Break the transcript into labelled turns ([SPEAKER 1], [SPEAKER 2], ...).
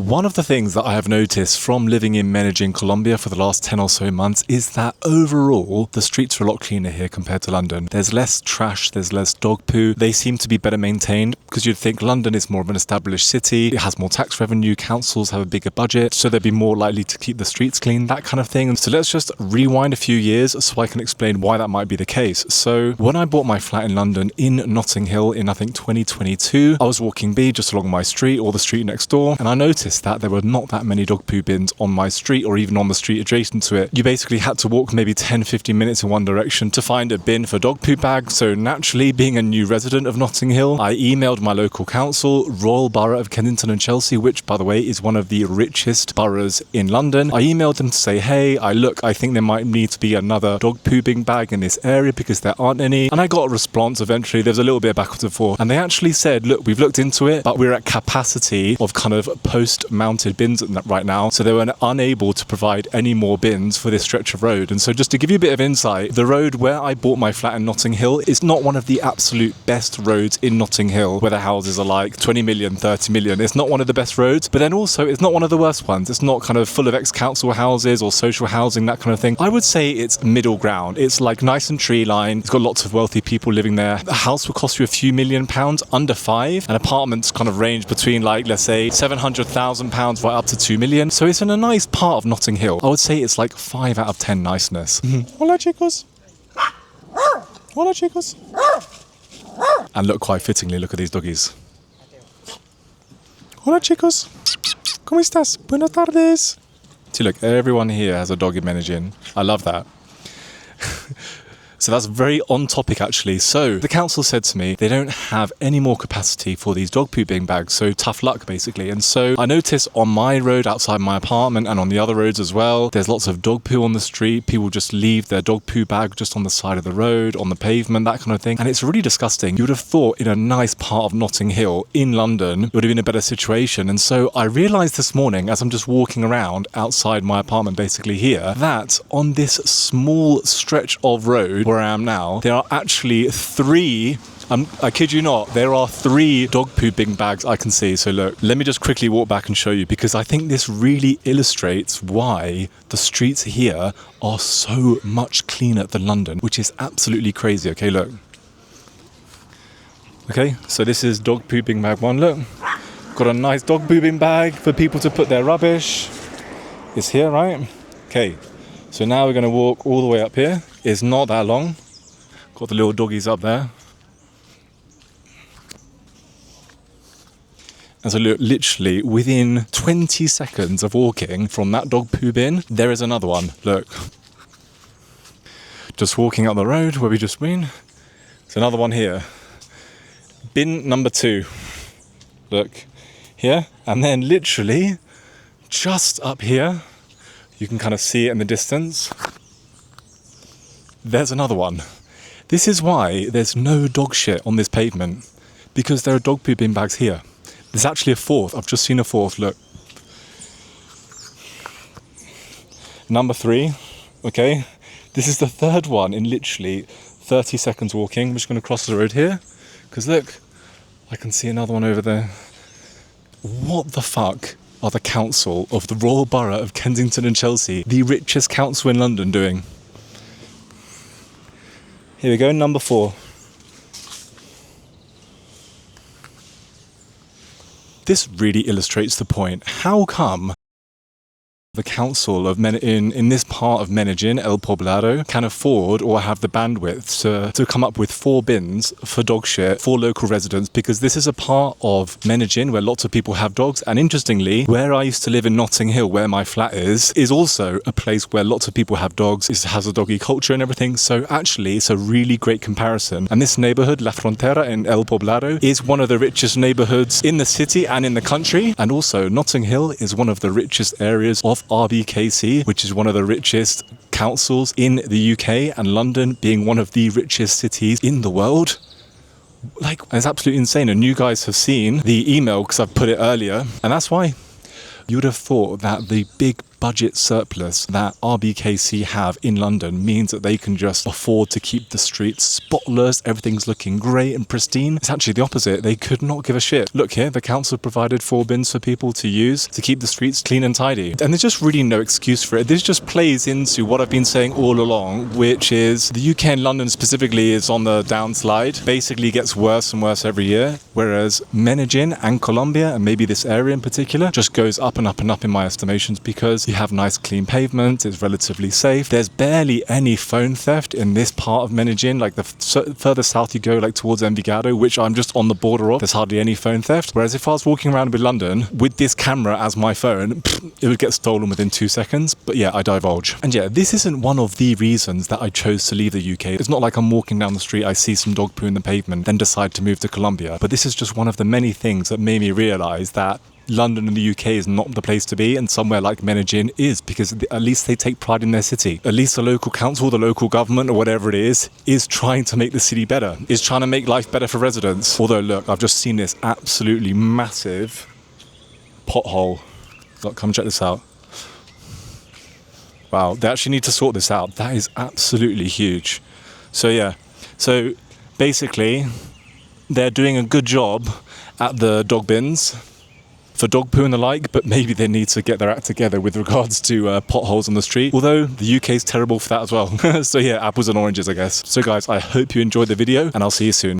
[SPEAKER 1] One of the things that I have noticed from living in Medellin, Colombia for the last 10 or so months is that overall the streets are a lot cleaner here compared to London. There's less trash, there's less dog poo. They seem to be better maintained because you'd think London is more of an established city. It has more tax revenue, councils have a bigger budget, so they'd be more likely to keep the streets clean, that kind of thing. So let's just rewind a few years so I can explain why that might be the case. So when I bought my flat in London in Notting Hill in I think 2022, I was walking B just along my street or the street next door, and I noticed that there were not that many dog poo bins on my street or even on the street adjacent to it. You basically had to walk maybe 10-15 minutes in one direction to find a bin for dog poo bags. So naturally, being a new resident of Notting Hill, I emailed my local council, Royal Borough of Kensington and Chelsea, which by the way is one of the richest boroughs in London. I emailed them to say, hey, I think there might need to be another dog pooping bag in this area because there aren't any. And I got a response eventually. There's a little bit of backwards and forth. And they actually said, look, we've looked into it, but we're at capacity of kind of post-mounted bins right now. So they were unable to provide any more bins for this stretch of road. And so just to give you a bit of insight, the road where I bought my flat in Notting Hill is not one of the absolute best roads in Notting Hill, where the houses are like 20 million, 30 million. It's not one of the best roads, but then also it's not one of the worst ones. It's not kind of full of ex-council houses or social housing, that kind of thing. I would say it's middle ground. It's like nice and tree lined. It's got lots of wealthy people living there. The house will cost you a few £1,000,000, under 5. And apartments kind of range between like, let's say £700,000 right up to 2 million. So it's in a nice part of Notting Hill. I would say it's like 5 out of 10 niceness. Hola chicos. Hola chicos. And look, quite fittingly, look at these doggies. Hola chicos. ¿Cómo estás? Buenas tardes. See, look, everyone here has a dog in Medellin. I love that. So that's very on topic actually. So the council said to me they don't have any more capacity for these dog poo bin bags, so tough luck basically. And so I noticed on my road outside my apartment and on the other roads as well, there's lots of dog poo on the street. People just leave their dog poo bag just on the side of the road, on the pavement, that kind of thing. And it's really disgusting. You would have thought in a nice part of Notting Hill in London it would have been a better situation. And so I realised this morning as I'm just walking around outside my apartment basically here, that on this small stretch of road where I am now, there are actually 3, I kid you not, there are 3 dog poo bin bags I can see. So look, let me just quickly walk back and show you, because I think this really illustrates why the streets here are so much cleaner than London, which is absolutely crazy. Okay, look. Okay, so this is dog poo bin bag 1, look. Got a nice dog poo bin bag for people to put their rubbish. It's here, right? Okay, so now we're going to walk all the way up here. It's not that long. Got the little doggies up there. And so look, literally within 20 seconds of walking from that dog poo bin, there is another one. Look. Just walking up the road where we just been. There's another one here. Bin number 2. Look. Here. And then literally just up here, you can kind of see it in the distance. There's another one. This is why there's no dog shit on this pavement, because there are dog poo bin bags here. There's actually a 4th. I've just seen a 4th. Look. Number 3. Okay. This is the 3rd one in literally 30 seconds walking. I'm just going to cross the road here, because look, I can see another one over there. What the fuck are the council of the Royal Borough of Kensington and Chelsea, the richest council in London, doing? Here we go, number 4. This really illustrates the point. How come the council of in this part of Medellin, El Poblado, can afford or have the bandwidth to come up with 4 bins for dog shit for local residents? Because this is a part of Medellin where lots of people have dogs. And interestingly, where I used to live in Notting Hill, where my flat is also a place where lots of people have dogs. It has a doggy culture and everything. So actually, it's a really great comparison. And this neighborhood, La Frontera in El Poblado, is one of the richest neighborhoods in the city and in the country. And also, Notting Hill is one of the richest areas of RBKC, which is one of the richest councils in the UK, and London being one of the richest cities in the world. Like, it's absolutely insane. And you guys have seen the email because I've put it earlier, and that's why. You would have thought that the big budget surplus that RBKC have in London means that they can just afford to keep the streets spotless, everything's looking great and pristine. It's actually the opposite. They could not give a shit. Look here, the council provided 4 bins for people to use to keep the streets clean and tidy. And there's just really no excuse for it. This just plays into what I've been saying all along, which is the UK and London specifically is on the downslide. Basically gets worse and worse every year, whereas Medellin and Colombia, and maybe this area in particular, just goes up and up and up in my estimations because you have nice clean pavement, it's relatively safe. There's barely any phone theft in this part of Medellin, like the further south you go, like towards Envigado, which I'm just on the border of, there's hardly any phone theft. Whereas if I was walking around with London with this camera as my phone, it would get stolen within 2 seconds. But yeah, I divulge. And yeah, this isn't one of the reasons that I chose to leave the UK. It's not like I'm walking down the street, I see some dog poo in the pavement, then decide to move to Colombia. But this is just one of the many things that made me realise that London and the UK is not the place to be, and somewhere like Medellin is, because at least they take pride in their city. At least the local council, the local government, or whatever it is trying to make the city better, is trying to make life better for residents. Although look, I've just seen this absolutely massive pothole. Look, come check this out. Wow, they actually need to sort this out. That is absolutely huge. So yeah, so basically they're doing a good job at the dog bins for dog poo and the like, but maybe they need to get their act together with regards to potholes on the street, although the UK is terrible for that as well. So yeah, apples and oranges, I guess. So guys, I hope you enjoyed the video, and I'll see you soon.